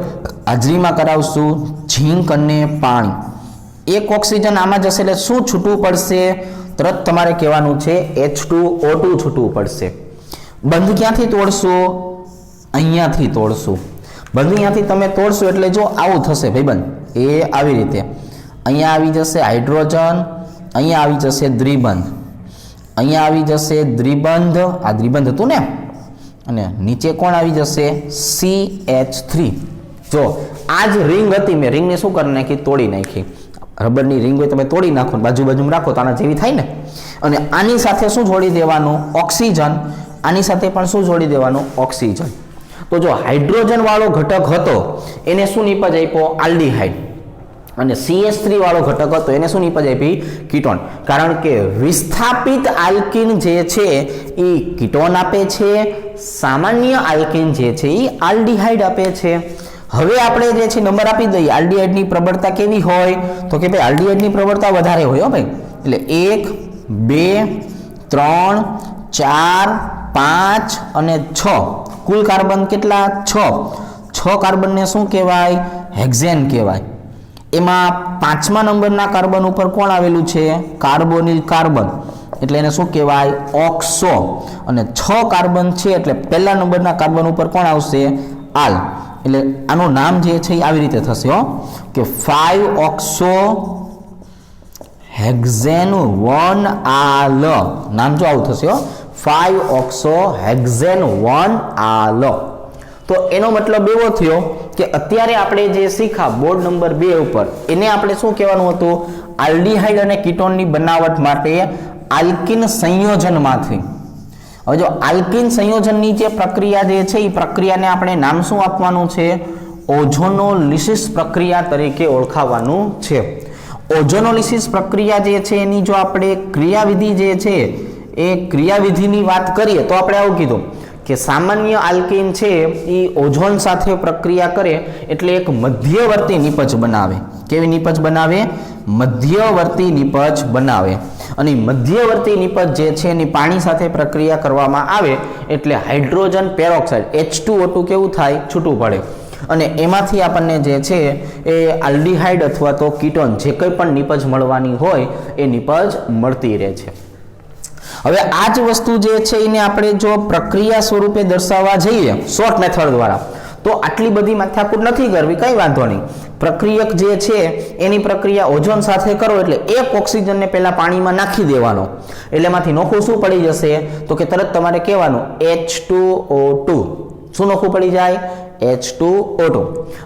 હાજરીમાં કરાવશું? ઝીંક અને પાણી. એક ઓક્સિજન આમાં જશે એટલે શું છૂટવું પડશે? તરત તમારે કહેવાનું છે H2O2 છૂટવું પડશે. બંધ ક્યાંથી તોડશું? અહીંયાથી તોડશું. બંધ અહીંયાથી તમે તોડશો એટલે જો આવું થશે ભાઈબંધ, એ આવી રીતે અહીંયા આવી જશે હાઇડ્રોજન, અહીંયા આવી જશે દ્વિબંધ, અહીંયા આવી જશે દ્વિબંધ, આ દ્વિબંધ હતું ને, અને નીચે કોણ આવી જશે? CH3. જો આ જ રિંગ હતી, મેં રિંગને શું કરી નાખી? તોડી નાખી. રબરની રિંગ હોય તમે તોડી નાખો, બાજુ બાજુમાં રાખો તો આના જેવી થાય ને. અને આની સાથે શું જોડી દેવાનું? ઓક્સિજન. આની સાથે પણ શું જોડી દેવાનું? ઓક્સિજન. તો જો હાઇડ્રોજન વાળો ઘટક હતો એને શું નીપજ આપ્યો? આલ્ડીહાઇડ. અને CH3 વાળો ઘટક હતો એને શું નીપજ આપી? કીટોન. કારણ કે વિસ્થાપિત આલ્કીન જે છે એ કીટોન આપે છે, સામાન્ય આલ્કીન જે છે એ આલ્ડીહાઇડ આપે છે. હવે આપણે જે છે નંબર આપી દઈએ. આલ્ડીહાઇડની પ્રબળતા કેવી હોય? તો કે ભાઈ આલ્ડીહાઇડની પ્રબળતા વધારે હોય હો ભાઈ. એટલે 1 2 3 4 5 અને 6 કુલ કાર્બન કેટલા? 6 કાર્બનને શું કહેવાય? હેક્ઝેન કહેવાય. એમાં 5મા નંબરના કાર્બન ઉપર કોણ આવેલું છે? Carbonyl carbon. એટલે એને શું કહેવાય? ઓક્સો. અને 6 કાર્બન છે એટલે પહેલા નંબરના કાર્બન ઉપર કોણ આવશે? આલ. એટલે આનું નામ જે છે એ આવી રીતે થશે હો, કે 5 ઓક્સો હેક્ઝેન 1 આલ. નામ જો આવું થશે હો, 5 ઓક્સો હેક્ઝેન 1 આલ. તો એનો મતલબ એવો થયો કે અત્યારે આપણે જે શીખા બોર્ડ નંબર 2 ઉપર એને આપણે શું કહેવાનું હતું? આલ્ડીહાઇડ અને કીટોનની બનાવટ માટે આલ્કીન સંયોજનમાંથી. હવે જો આલ્કીન સંયોજનની જે પ્રક્રિયા જે છે એ પ્રક્રિયાને આપણે નામ શું આપવાનું છે? ઓઝોનોલિસિસ પ્રક્રિયા તરીકે ઓળખાવવાનું છે. ઓઝોનોલિસિસ પ્રક્રિયા જે છે એની જો આપણે ક્રિયાવિધિ જે છે એ ક્રિયાવિધિની વાત કરીએ તો આપણે આવું કીધું કે સામાન્ય આલ્કીન છે એ ઓઝોન સાથે પ્રક્રિયા કરે એટલે એક મધ્યવર્તી નિપજ બનાવે. કેવી નિપજ બનાવે? મધ્યવર્તી નિપજ બનાવે. અને મધ્યવર્તી નિપજ જે છે એની પાણી સાથે પ્રક્રિયા કરવામાં આવે એટલે હાઇડ્રોજન પેરોક્સાઇડ H2O2 કેવું થાય? છૂટું પડે. અને એમાંથી આપણને જે છે એ આલ્ડીહાઇડ અથવા તો કીટોન જે કંઈ પણ નિપજ મળવાની હોય એ નિપજ મળતી રહે છે. હવે આ જ વસ્તુ જે છે એને આપણે જો પ્રક્રિયા સ્વરૂપે દર્શાવવા જઈએ શોર્ટ મેથડ દ્વારા તો આટલી બધી માથાકૂટ નથી કરવી, કંઈ વાંધો નહીં. પ્રક્રિયક જે છે એની પ્રક્રિયા ઓઝોન સાથે કરો એટલે એક ઓક્સિજનને પહેલા પાણીમાં નાખી દેવાનો, એટલે એમાંથી નોખું શું પડી જશે? તો કે તરત તમારે કહેવાનું H2O2. શું નોખું પડી જાય? H2O2.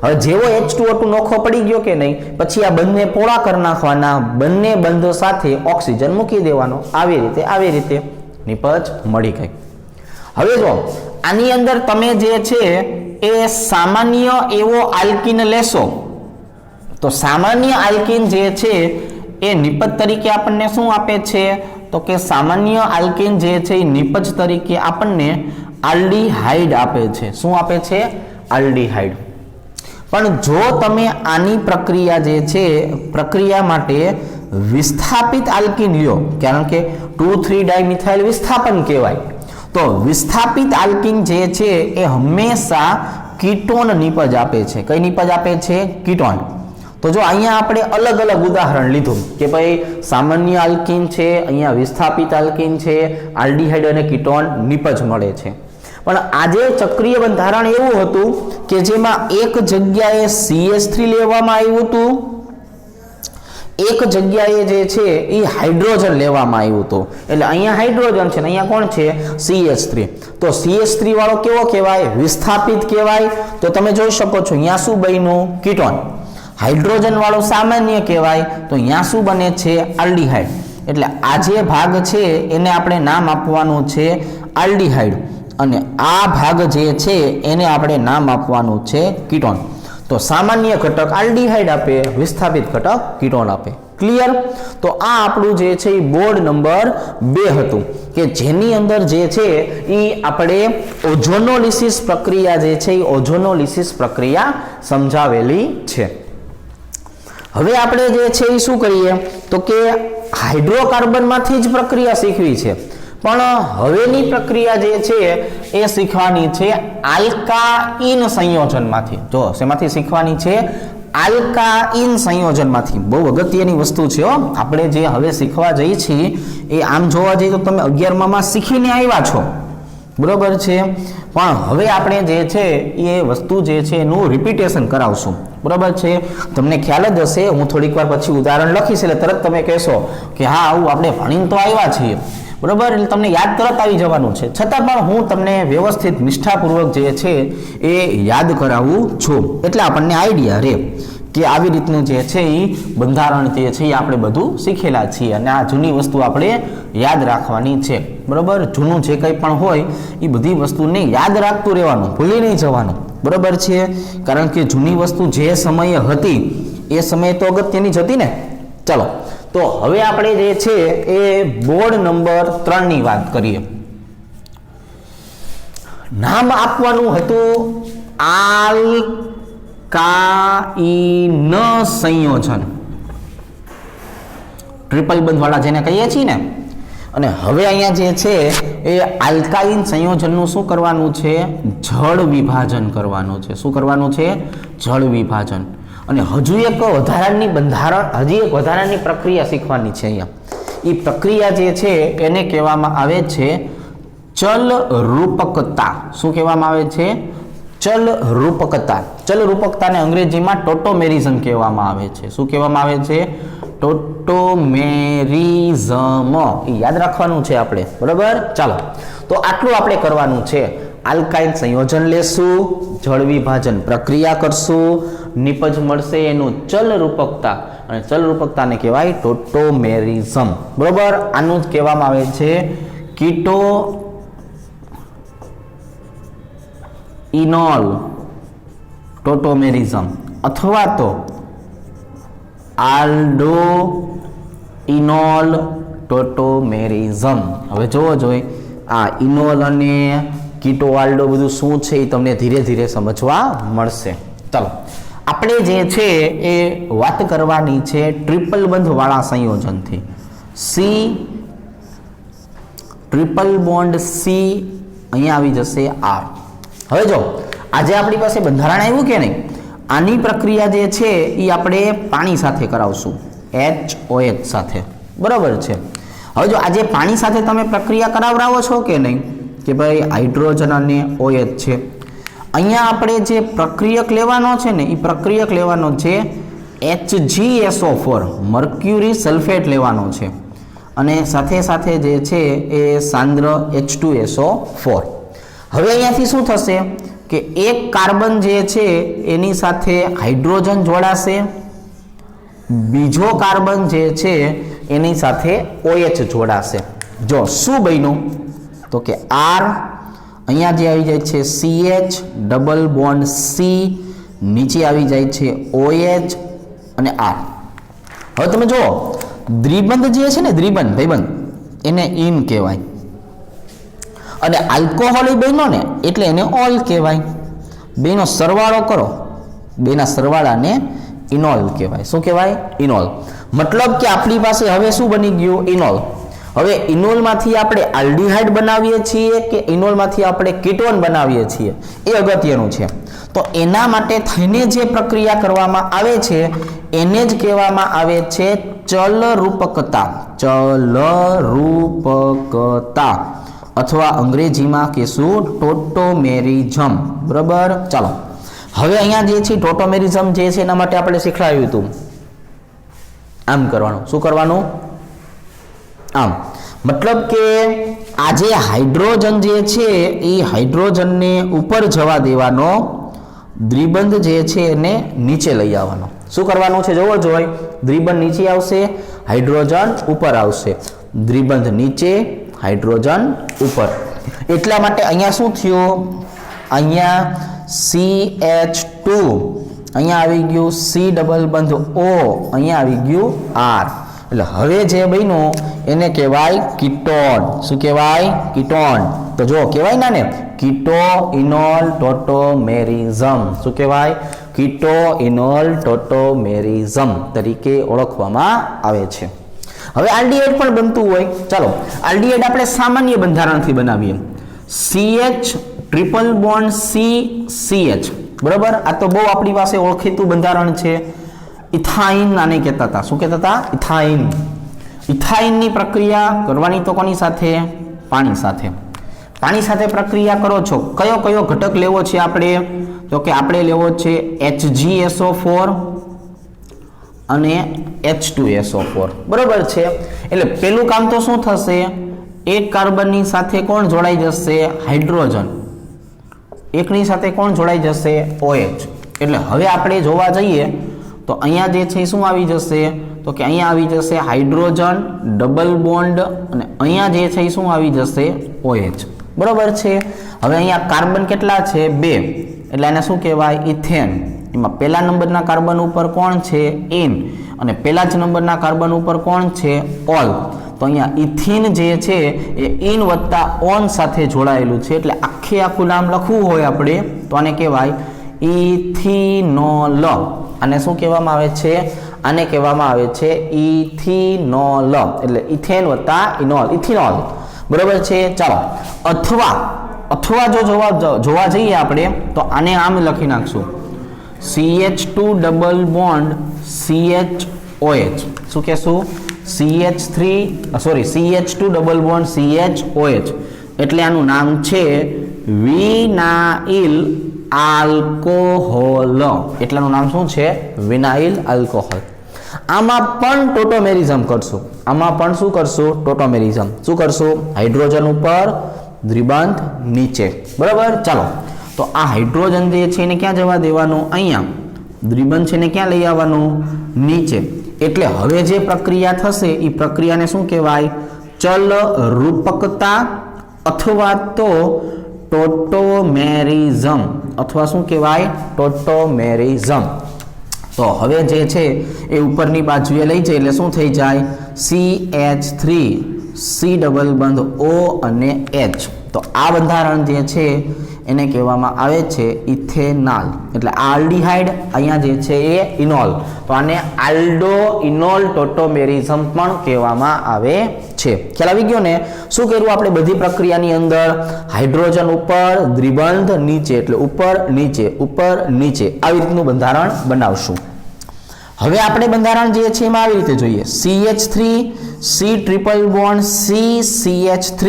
હવે જેવો H2O2 નોખો પડી ગયો કે નહીં, પછી આ બંને પોળા કરી નાખવાના, બંને બંધ સાથે ઓક્સિજન મૂકી દેવાનો. આવી રીતે નિપજ મળી ગઈ. હવે જો આની અંદર તમે જે છે એ સામાન્ય એવો આલ્કીન લેશો તો સામાન્ય આલ્કીન જે છે એ નિપજ તરીકે આપણને શું આપે છે તો કે સામાન્ય આલ્કીન જે છે એ નિપજ તરીકે આપણને આલ્ડીહાઇડ આપે છે. શું આપે છે? આલ્ડીહાઇડ. પણ જો તમે આની પ્રક્રિયા જે છે પ્રક્રિયા માટે વિસ્થાપિત આલ્કીન લ્યો, કારણ કે 2,3 ડાયમિથાઇલ વિસ્થાપન કહેવાય, તો વિસ્થાપિત આલ્કીન જે છે એ હંમેશા કીટોન નિપજ આપે છે. કઈ નિપજ આપે છે? કીટોન. તો જો અહીંયા આપણે અલગ અલગ ઉદાહરણ લીધું કે ભાઈ સામાન્ય આલ્કીન છે, અહીંયા વિસ્થાપિત આલ્કીન છે, આલ્ડીહાઇડ અને કીટોન નિપજ મળે છે. પણ આજે ચક્રીય બંધારણ એવું હતું કે જેમાં એક જગ્યાએ CH3 લેવામાં આવ્યું હતું, એક જગ્યાએ જે છે એ હાઇડ્રોજન લેવામાં આવ્યું હતું. એટલે અહીંયા હાઇડ્રોજન છે ને અહીંયા કોણ છે? CH3. તો CH3 વાળો કેવો કહેવાય? વિસ્થાપિત કહેવાય. તો તમે જોઈ શકો છો અહીંયા શું બન્યું? કીટોન. હાઇડ્રોજન વાળો સામાન્ય કહેવાય, તો અહીંયા શું બને છે? આલ્ડીહાઇડ. એટલે આ જે ભાગ છે એને આપણે નામ આપવાનું છે આલ્ડીહાઇડ અને આ ભાગ જે છે એને આપણે નામ આપવાનું છે કીટોન. તો સામાન્ય ઘટક આલ્ડીહાઇડ આપે, વિસ્થાપિત ઘટક કીટોન આપે. ક્લિયર? તો આ આપણું જે છે એ બોર્ડ નંબર 2 હતું કે જેની અંદર જે છે એ આપણે ઓઝોનોલિસિસ પ્રક્રિયા જે છે એ ઓઝોનોલિસિસ પ્રક્રિયા સમજાવેલી છે. હવે આપણે જે છે એ શું કરીએ તો કે હાઇડ્રોકાર્બનમાંથી જ પ્રક્રિયા શીખવી છે, પણ હવેની પ્રક્રિયા જે છે એ શીખવાની છે આલ્કાઇન સંયોજનમાંથી. જો શેમાંથી શીખવાની છે? આલ્કાઇન સંયોજનમાંથી. બહુ અગત્યની વસ્તુ છે હો. આપણે જે હવે શીખવા જઈએ છીએ એ આમ જોવા જઈએ તો તમે 11માં શીખીને આવ્યા છો, બરોબર છે, પણ હવે આપણે જે છે એ વસ્તુ જે છે એનું રિપીટેશન કરાવશું, બરોબર છે. તમને ખ્યાલ જ હશે, હું થોડીક વાર પછી ઉદાહરણ લખીશ એટલે તરત તમે કહેશો કે હા આવું આપણે ભણીને તો આવ્યા છીએ, બરોબર, એટલે તમને યાદ તરત આવી જવાનું છે. છતાં પણ હું તમને વ્યવસ્થિત નિષ્ઠાપૂર્વક જે છે એ યાદ કરાવું છું, એટલે આપણને આઈડિયા રહે કે આવી રીતનું જે છે એ બંધારણ જે છે એ આપણે બધું શીખેલા છીએ અને આ જૂની વસ્તુ આપણે યાદ રાખવાની છે, બરોબર. જૂનું જે કંઈ પણ હોય એ બધી વસ્તુને યાદ રાખતું રહેવાનું, ભૂલી નહીં જવાનું, બરોબર છે. કારણ કે જૂની વસ્તુ જે સમયે હતી એ સમયે તો અગત્યની જ હતી ને. ચલો, તો હવે આપણે જે છે એ બોર્ડ નંબર 3 ની વાત કરીએ. નામ આપવાનું હતું આલ્કાઇન સંયોજન, ટ્રિપલ બંધ વાળા જેને કહીએ છીએ ને. અને હવે અહીંયા જે છે એ આલ્કાઇન સંયોજનનું શું કરવાનું છે? જળ વિભાજન કરવાનું છે. શું કરવાનું છે? જળ વિભાજન. અને હજુ એક વધારાની પ્રક્રિયા શીખવાની છે અહીંયા. એ પ્રક્રિયા જે છે એને કહેવામાં આવે છે ચલ રૂપકતા. શું કહેવામાં આવે છે? ચલ રૂપકતા. ચલ રૂપકતાને અંગ્રેજીમાં ટોટોમેરિઝમ કહેવામાં આવે છે. શું કહેવામાં આવે છે? ટોટોમેરિઝમ. એ યાદ રાખવાનું છે આપણે, બરાબર. ચાલો, તો આટલું આપણે કરવાનું છે. આલ્કાઇન સંયોજન લેશું, જળ વિભાજન પ્રક્રિયા કરશું, નિપજ મળશે એનું ચલ રૂપકતા અને ચલ રૂપકતાને કહેવાય ટોટોમેરિઝમ, બરોબર. આનું જ કહેવામાં આવે છે કીટો ઇનોલ ટોટોમેરિઝમ અથવા તો આલ્ડો ઇનોલ ટોટોમેરિઝમ. હવે જોવો જોઈએ આ ઇનોલ અને કીટો આલ્ડો બધું શું છે એ તમને ધીરે ધીરે સમજવા મળશે. ચાલો, આપણે જે છે એ વાત કરવાની છે ટ્રિપલ બંધ વાળા સંયોજનથી. સી ટ્રિપલ બોન્ડ સી અહીંયા આવી જશે આર. હવે જો આજે આપણી પાસે બંધારણ આવ્યું કે નહીં, આની પ્રક્રિયા જે છે એ આપણે પાણી સાથે કરાવશું, HOH સાથે, બરાબર છે. હવે જો આજે પાણી સાથે તમે પ્રક્રિયા કરાવરાવો છો કે નહીં, કે ભાઈ હાઇડ્રોજન અને OH છે, અહીંયા આપણે જે પ્રક્રિયક લેવાનો છે ને એ પ્રક્રિયક લેવાનો છે HgSO4, મર્ક્યુરી સલ્ફેટ લેવાનો છે અને સાથે સાથે જે છે એ સાંદ્ર H2SO4. હવે અહીંયાથી શું થશે કે એક કાર્બન જે છે એની સાથે હાઇડ્રોજન જોડાશે, બીજો કાર્બન જે છે એની સાથે OH જોડાશે. જો શું બન્યું તો કે R અહીંયા જે આવી જાય છે CH ડબલ બોન્ડ C, નીચે આવી જાય છે OH અને R. હવે તમે જુઓ દ્વિબંધ જે છે ને દ્વિબંધ ભાઈબંધ એને ઇન કહેવાય અને આલ્કોહોલ બન્યો ને એટલે એને ઓલ કહેવાય. બેનો સરવાળો કરો, બેના સરવાળાને ઇનોલ કહેવાય. શું કહેવાય? ઇનોલ. મતલબ કે આપણી પાસે હવે શું બની ગયું? ઇનોલ. હવે ઇનોલમાંથી આપણે આલ્ડીહાઇડ બનાવીએ છીએ કે ઇનોલમાંથી આપણે કીટોન બનાવીએ છીએ એ અગત્યનું છે. તો એના માટે થઈને જે પ્રક્રિયા કરવામાં આવે છે એને જ કહેવામાં આવે છે ચલરૂપકતા. ચલરૂપકતા અથવા અંગ્રેજીમાં કહેશું ટોટોમેરિઝમ. બરાબર. ચાલો હવે અહીંયા જે છે ટોટોમેરિઝમ જે છે એના માટે આપણે શીખવાડ્યું હતું આમ કરવાનું. શું કરવાનું? આમ. મતલબ કે આ જે હાઇડ્રોજન જે છે એ હાઇડ્રોજનને ઉપર જવા દેવાનો, દ્વિબંધ જે છે એને નીચે લઈ આવવાનો. શું કરવાનું છે જોવો જોઈએ. દ્વિબંધ નીચે આવશે, હાઇડ્રોજન ઉપર આવશે. દ્વિબંધ નીચે, હાઇડ્રોજન ઉપર. એટલા માટે અહીંયા શું થયું? અહીંયા CH2, અહીંયા આવી ગયું C ડબલ બંધ O, અહીંયા આવી ગયું R. એટલે હવે જે બન્યું એને કહેવાય કીટોન. શું કહેવાય? કીટોન. તો જો કહેવાય ના ને કીટો ઇનોલ ટોટોમેરિઝમ. શું કહેવાય? કીટો ઇનોલ ટોટોમેરિઝમ તરીકે ઓળખવામાં આવે છે. હવે આલ્ડીહાઇડ પણ બનતું હોય. ચાલો આલ્ડીહાઇડ આપણે સામાન્ય બંધારણથી બનાવીએ. CH triple bond C CH. બરાબર. આ તો બહુ આપણી પાસે ઓળખીતું બંધારણ છે. ઇથાઇન આને કહેતા હતા. શું કહેતા હતા? ઇથાઇન. ઇથાઇનની પ્રક્રિયા કરવાની તો કોની સાથે? પાણી સાથે. પાણી સાથે પ્રક્રિયા કરો છો. કયો કયો ઘટક લેવો છે આપણે? તો કે આપણે લેવો છે HgSO4 અને H2SO4. બરોબર છે. એટલે પેલું કામ તો શું થશે? એક કાર્બનની સાથે કોણ જોડાઈ જશે? હાઇડ્રોજન. એકની સાથે કોણ જોડાઈ જશે? OH. એટલે હવે આપણે જોવા જઈએ તો અહીંયા જે છે શું આવી જશે? તો કે અહીંયા આવી જશે હાઇડ્રોજન ડબલ બોન્ડ અને અહીંયા જે છે શું આવી જશે? OH. બરોબર છે. હવે અહીંયા કાર્બન કેટલા છે? 2. એટલે એને શું કહેવાય? ઇથેન. એમાં પહેલા નંબરના કાર્બન ઉપર કોણ છે? ઇન. અને પહેલા જ નંબરના કાર્બન ઉપર કોણ છે? ઓલ. તો અહીંયા ઇથિન જે છે એ ઇન વત્તા ઓન સાથે જોડાયેલું છે. એટલે આખું નામ લખવું હોય આપણે તો આને કહેવાય ઇથિનોલ. આને શું કહેવામાં આવે છે? આને કહેવામાં આવે છે ઇથિનોલ. એટલે ઇથેન વત્તા ઇનોલ, ઇથિનોલ. બરોબર છે. ચાલો અથવા જો જોવા જઈએ આપણે તો આને આમ લખી નાખશું CH2 ડબલ બોન્ડ CHOH. શું કહેશું? CH2 double bond CHOH. એટલે આનું નામ છે વિનાઇલ આલ્કોહોલ. એટલાનું નામ શું છે? Vinyl alcohol. આમાં પણ ટોટોમેરિઝમ કરશું. આમાં પણ શું કરશું? ટોટોમેરિઝમ. શું કરશું? હાઇડ્રોજન ઉપર, દ્વિબંધ નીચે. બરાબર. ચાલો તો આ હાઇડ્રોજન જે છે એને ક્યાં જવા દેવાનું? અહીંયા. દ્વિબંધ છે એને ક્યાં લઈ આવવાનું? નીચે. એટલે હવે જે પ્રક્રિયા થશે એ પ્રક્રિયાને શું કહેવાય? ચલરૂપકતા અથવા તો ટોટોમેરિઝમ. અથવા શું કહેવાય? ટોટોમેરિઝમ. તો હવે જે છે એ ઉપરની બાજુએ લઈ જાય એટલે શું થઈ જાય? CH3 C ડબલ બંધ O અને H. તો આ બંધારણ જે છે એને કહેવામાં આવે છે ઇથેનોલ. એટલે આલ્ડીહાઇડ, અહીંયા જે છે એ ઇનોલ. તો આને આલ્ડો ઇનોલ ટોટોમેરિઝમ પણ કહેવામાં આવે છે. ખ્યાલ આવી ગયો ને? શું કર્યું આપણે બધી પ્રક્રિયાની અંદર? હાઇડ્રોજન ઉપર, દ્વિબંધ નીચે. એટલે ઉપર નીચે, ઉપર નીચે આવી રીતનું બંધારણ બનાવશું. હવે આપણે બંધારણ જે છે એમાં આવી રીતે જોઈએ. CH3 C triple bond C CH3.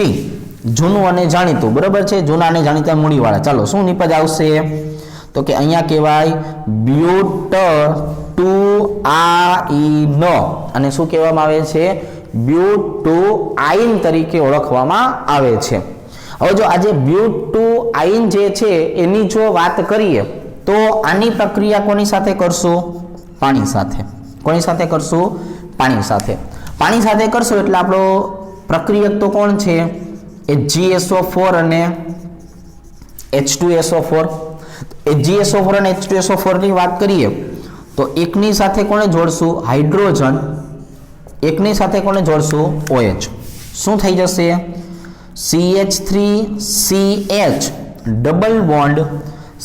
જૂનું અને જાણીતું. બરોબર છે. જૂના અને જાણીતા મૂડીવાળા. ચાલો શું નિપજ આવશે? તો કે અહીંયા કહેવાય બ્યુટુઆઇન. અને શું કહેવામાં આવે છે? બ્યુટુઆઇન તરીકે ઓળખવામાં આવે છે. હવે જો આજે બ્યુટુઆઇન જે છે એની જો વાત કરીએ તો આની પ્રક્રિયા કોની સાથે કરશું? પાણી સાથે. કોની સાથે કરશું? પાણી સાથે. પાણી સાથે કરશું એટલે આપણો પ્રક્રિયક તો કોણ છે? HgSO4 અને H2SO4 HgSO4 અને H2SO4 ની વાત કરીએ તો એકની સાથે કોને જોડશું હાઇડ્રોજન, એકની સાથે કોને જોડશું OH, શું થઈ જશે CH3CH ડબલ બોન્ડ C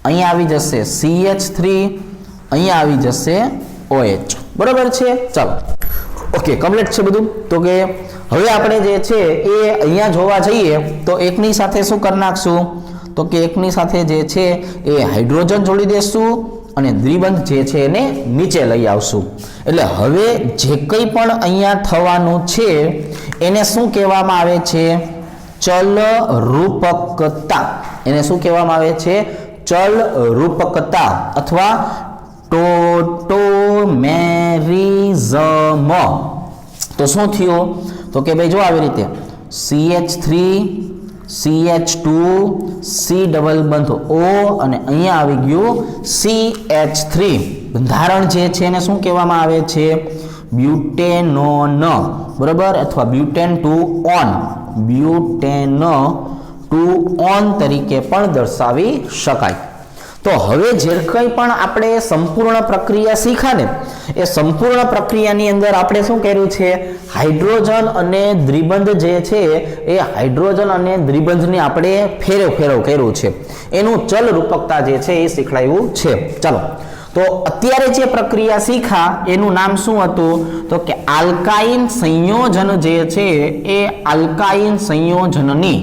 અહીંયા આવી જશે CH3 અહીંયા આવી જશે OH, બરાબર છે। ચાલો ઓકે કમ્પ્લીટ છે બધું। તો કે હવે આપણે જે છે એ અહીંયા જોવા જઈએ તો એકની સાથે શું કરી નાખશું તો કે એકની સાથે જે છે એ હાઇડ્રોજન જોડી દેશું અને દ્વિબંધ જે છે એને નીચે લઈ આવશું। એટલે હવે જે કંઈ પણ અહીંયા થવાનું છે એને શું કહેવામાં આવે છે ચલ રૂપકતા, એને શું કહેવામાં આવે છે ચલ રૂપકતા અથવા ટોટોમેરિઝમ। તો શું થયું તો કે ભાઈ જો આવી રીતે CH3 CH2 C ડબલ બંધ O અને અહીંયા આવી ગયું CH3 બંધારણ જે છે એને શું કહેવામાં આવે છે બ્યુટેનોન, બરાબર, અથવા બ્યુટેન 2 ઓન, બ્યુટેન 2 ઓન તરીકે પણ દર્શાવી શકાય। તો હવે જે કંઈ પણ આપણે સંપૂર્ણ પ્રક્રિયા શીખ્યા ને એ સંપૂર્ણ પ્રક્રિયાની અંદર આપણે શું કર્યું છે હાઇડ્રોજન અને દ્વિબંધ જે છે એ હાઇડ્રોજન અને દ્વિબંધને આપણે ફેરવ કર્યું છે, એનું ચલ રૂપકતા જે છે એ શીખવાડ્યું છે। ચાલો તો અત્યારે જે પ્રક્રિયા શીખા એનું નામ શું હતું તો કે આલ્કાઇન સંયોજન જે છે એ આલ્કાઇન સંયોજનની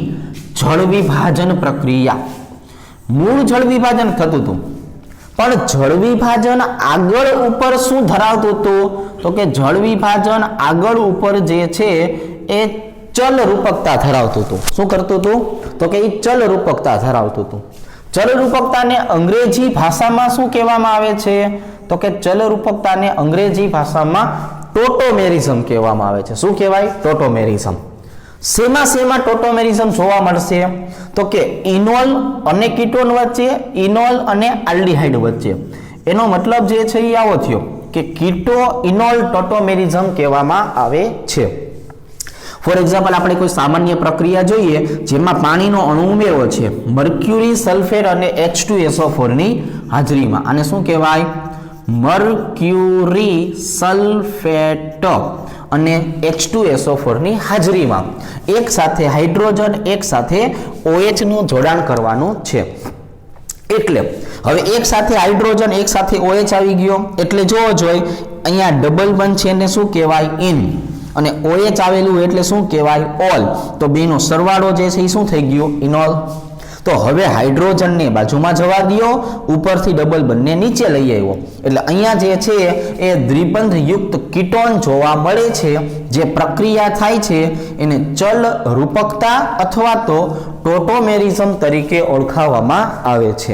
જળ વિભાજન પ્રક્રિયા। મૂળ જળ વિભાજન થતું હતું પણ જળ વિભાજન આગળ ઉપર શું ધરાવતું હતું તો કે જળ વિભાજન આગળ ઉપર જે છે એ ચલ રૂપકતા ધરાવતું હતું। શું કરતું હતું તો કે એ ચલ રૂપકતા ધરાવતું હતું। ચલ રૂપકતાને અંગ્રેજી ભાષામાં શું કહેવામાં આવે છે તો કે ચલ રૂપકતાને અંગ્રેજી ભાષામાં ટોટોમેરિઝમ કહેવામાં આવે છે। શું કહેવાય ટોટોમેરિઝમ। શેમાં ટોટોમેરિઝમ જોવા મળશે તો કે ઇનોલ અને કીટોન વચ્ચે, ઇનોલ અને આલ્ડીહાઇડ વચ્ચે। એનો મતલબ જે છે એ આવો થયો કે કીટો ઇનોલ ટોટોમેરિઝમ કહેવામાં આવે છે। ફોર એક્ઝામ્પલ આપણે કોઈ સામાન્ય પ્રક્રિયા જોઈએ જેમાં પાણીનો અણુ ઉમેરવો છે મર્ક્યુરી સલ્ફેટ અને H2SO4 ની હાજરીમાં, આને શું કહેવાય મર્ક્યુરી સલ્ફેટ અને H2SO4 ની હાજરીમાં એક સાથે હાઇડ્રોજન એક સાથે OH નું જોડાણ કરવાનું છે। એટલે હવે એક સાથે હાઇડ્રોજન એક સાથે OH આવી ગયો એટલે જોવો જોઈએ અહીંયા ડબલ બંધ છે એને શું કહેવાય ઇન અને OH આવેલું એટલે શું કહેવાય ઓલ। તો બેનો સરવાળો જે છે એ શું થઈ ગયો ઇનોલ। તો હવે હાઇડ્રોજનને બાજુમાં જવા દો, ઉપરથી ડબલ બંને નીચે લઈ આવ્યો એટલે અહીંયા જે છે એ દ્વિબંધ યુક્ત કીટોન જોવા મળે છે। જે પ્રક્રિયા થાય છે એને ચલ રૂપકતા અથવા તો ટોટોમેરિઝમ તરીકે ઓળખાવવામાં આવે છે।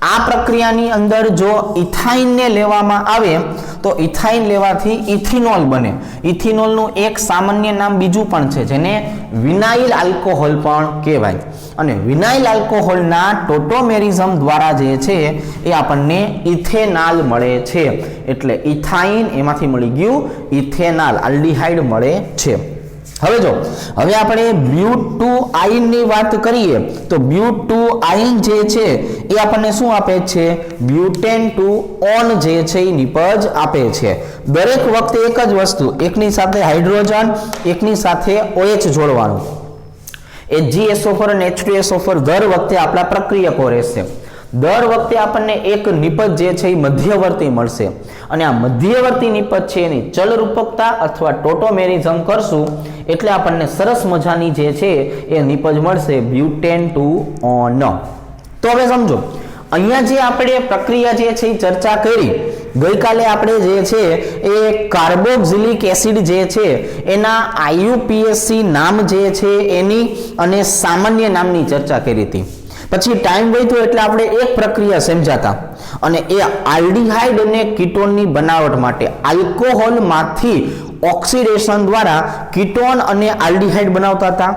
આ પ્રક્રિયાની અંદર જો ઇથાઇનને લેવામાં આવે તો ઇથાઇન લેવાથી ઇથિનોલ બને। ઇથિનોલનું એક સામાન્ય નામ બીજું પણ છે જેને વિનાઇલ આલ્કોહોલ પણ કહેવાય અને વિનાઇલ આલ્કોહોલના ટોટોમેરિઝમ દ્વારા જે છે એ આપણને ઇથેનાલ મળે છે। એટલે ઇથાઇન એમાંથી મળી ગયું ઇથેનાલ, આલ્ડીહાઇડ મળે છે। હવે જો હવે આપણે બ્યુ2આઇન ની વાત કરીએ તો બ્યુ2આઇન જે છે એ આપણને શું આપે છે બ્યુટેન 2 ઓન જે છે એ નિપજ આપે છે। દરેક વખતે એક જ વસ્તુ એકની સાથે હાઇડ્રોજન એકની સાથે OH જોડવાનું। HgSO4 અને H2SO4 દર વખતે આપણા પ્રક્રિયકો રહેશે। દર વખતે આપણને એક નિપજ જે છે એ મધ્યવર્તી મળશે અને આ મધ્યવર્તી નિપજ છે એની ચલ રૂપકતા અથવા ટોટોમેરિઝમ કરશું એટલે આપણને સરસ મજાની જે છે એ નિપજ મળશે બ્યુટેન 2 ઓન। તો હવે સમજો અહીંયા જે આપણે પ્રક્રિયા જે છે એ ચર્ચા કરી ગઈકાલે આપણે જે છે એ કાર્બોક્સિલિક એસિડ જે છે એના IUPAC નામ જે છે એની અને સામાન્ય નામની ચર્ચા કરી હતી। પછી ટાઈમ વધ્યો એટલે આપણે એક પ્રક્રિયા સમજાતા અને એ આલ્ડીહાઇડ અને કીટોનની બનાવટ માટે આલ્કોહોલમાંથી ઓક્સિડેશન દ્વારા કીટોન અને આલ્ડીહાઇડ બનાવતા હતા।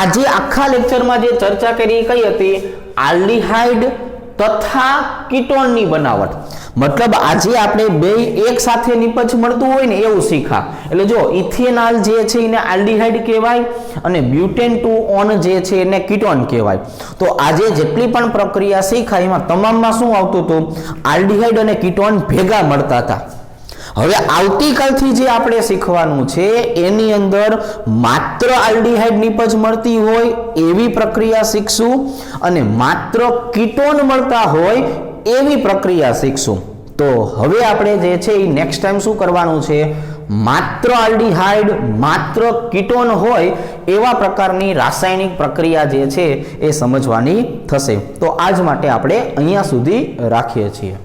આજે આખા લેક્ચરમાં જે ચર્ચા કરી કઈ હતી આલ્ડીહાઇડ તથા કીટોનની બનાવટ, મતલબ આજે આપણે બે એક સાથે નિપજ મળતું હોય ને એવું શીખા. એટલે જો ઇથેનોલ જે છે એને આલ્ડીહાઇડ કહેવાય અને બ્યુટેન 2 ઓન જે છે એને કીટોન કહેવાય. તો આજે જેટલી પણ પ્રક્રિયા શીખા એમાં તમામમાં શું આવતું હતું? આલ્ડીહાઇડ અને કીટોન ભેગા મળતા હતા. હવે આવતીકાલથી જે આપણે શીખવાનું છે એની અંદર માત્ર આલ્ડીહાઇડ નિપજ મળતી હોય એવી પ્રક્રિયા શીખશું અને માત્ર કીટોન મળતા હોય એવી પ્રક્રિયા શીખશું. તો હવે આપણે જે છે એ નેક્સ્ટ ટાઈમ શું કરવાનું છે? માત્ર આલ્ડીહાઇડ માત્ર કીટોન હોય એવા પ્રકારની રાસાયણિક પ્રક્રિયા જે છે એ સમજવાની થશે. તો આજ માટે આપણે અહીંયા સુધી રાખીએ છીએ.